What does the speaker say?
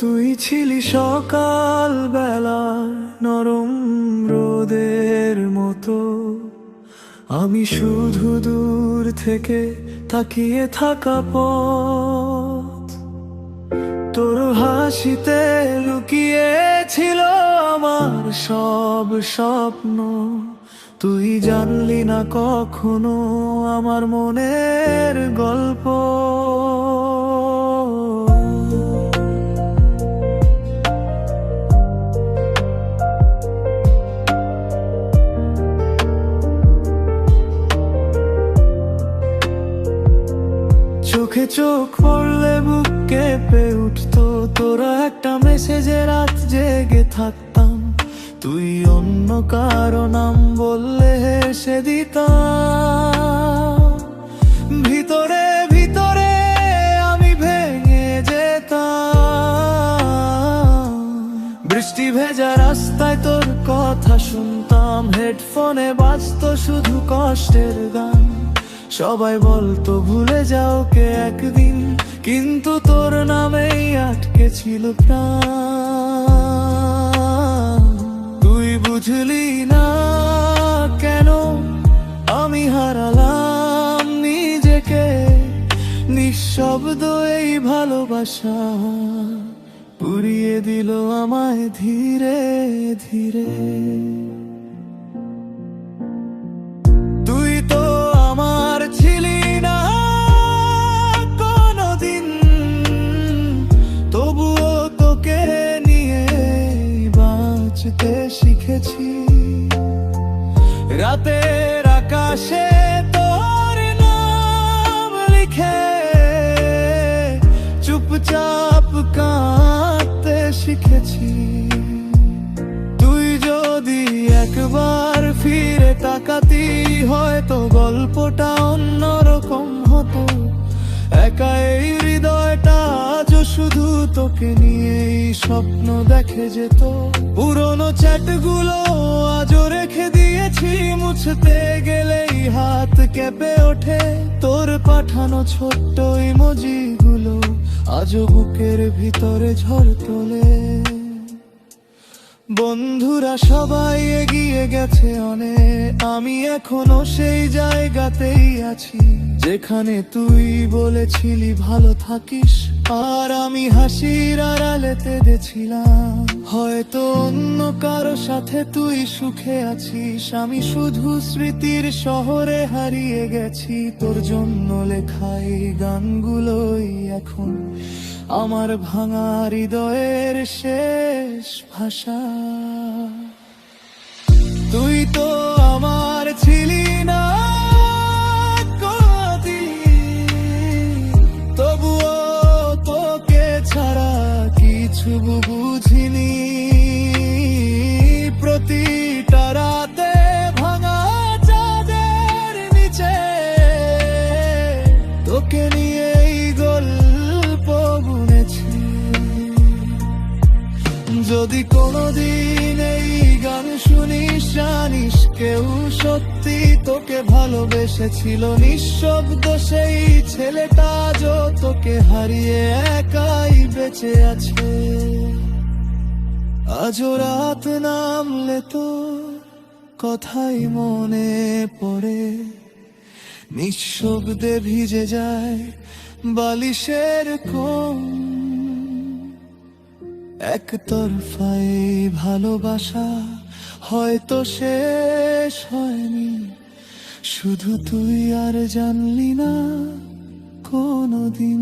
তুই ছিলি সকাল বেলা নরম রোদের মতো, আমি শুধু দূর থেকে তাকিয়ে থাকা পথ। তোর হাসিতে লুকিয়ে ছিল আমার সব স্বপ্ন, তুই জানলি না কখনো আমার মনের গল্প। চোখে চোখ পড়লে বুক কেঁপে উঠতো, তোরা একটা মেসেজে রাত জেগে থাকতাম, তুই অন্য কারো নাম বললে হেসে দিতাম। ভিতরে ভিতরে আমি ভেঙে যেতাম, বৃষ্টি ভেজা রাস্তায় তোর কথা শুনতাম, হেডফোনে বাজতো শুধু কষ্টের গান। সবাই বলতো ভুলে যাও কে একদিন, কিন্তু তোর নামেই আটকে ছিল প্রাণ। তুই বুঝলি না কেন আমি হারালাম নিজেকে, নিঃশব্দ এই ভালোবাসা পুড়িয়ে দিল আমায় ধীরে ধীরে। তুই তো আমার ছিলি না কোনদিন, তবুও তোকে নিয়ে বাঁচতে শিখেছি। রাতের আকাশে তোর নাম লিখে চুপচাপ কাঁদতে শিখেছি। তুই যদি একবার ফিরে তাকাতি হয়তো গল্পটা অন্যরকম হতো। একা এই হৃদয়টা আজও শুধু তোকে নিয়েই স্বপ্ন দেখে যেত। পুরনো চ্যাটগুলো আজও রেখে দিয়েছি, মুছতে গেলেই হাত কেঁপে ওঠে। তোর পাঠানো ছোট্ট ইমোজিগুলো আজও বুকের ভিতরে ঝড় তোলে। বন্ধুরা সবাই এগিয়ে গেছে অনেক, আমি এখনো সেই জায়গাতেই আছি যেখানে তুই বলেছিলি ভালো থাকিস, আর আমি হাসির আড়ালে কেঁদেছিলাম। হয়তো অন্য কারো সাথে তুই সুখে আছিস, আমি শুধু স্মৃতির শহরে হারিয়ে গেছি। তোর জন্য লেখা এই গানগুলোই এখন আমার ভাঙা হৃদয়ের শেষ ভাষা। তুই তো আমার ছিলি না কোনদিন, তবুও তোকে ছাড়া কিছু বুঝিনি। প্রতিটা রাতে ভাঙা চাঁদের নিচে তোকে নিয়েই গল্প বুনেছি। যদি কোনোদিন এই গান শুনিস, জানিস কেউ সত্যি তোকে ভালোবেসেছিল। নিঃশব্দ সেই ছেলেটা আজও তোকে হারিয়ে একাই বেঁচে আছে। আজও রাত নামলে তো কথাই মনে পড়ে, নিঃশব্দে ভিজে যায় বালিশের কোণ। একতরফায় ভালোবাসা হয়তো শেষ হয়নি, শুধু তুই আর জানলি না কোনদিন।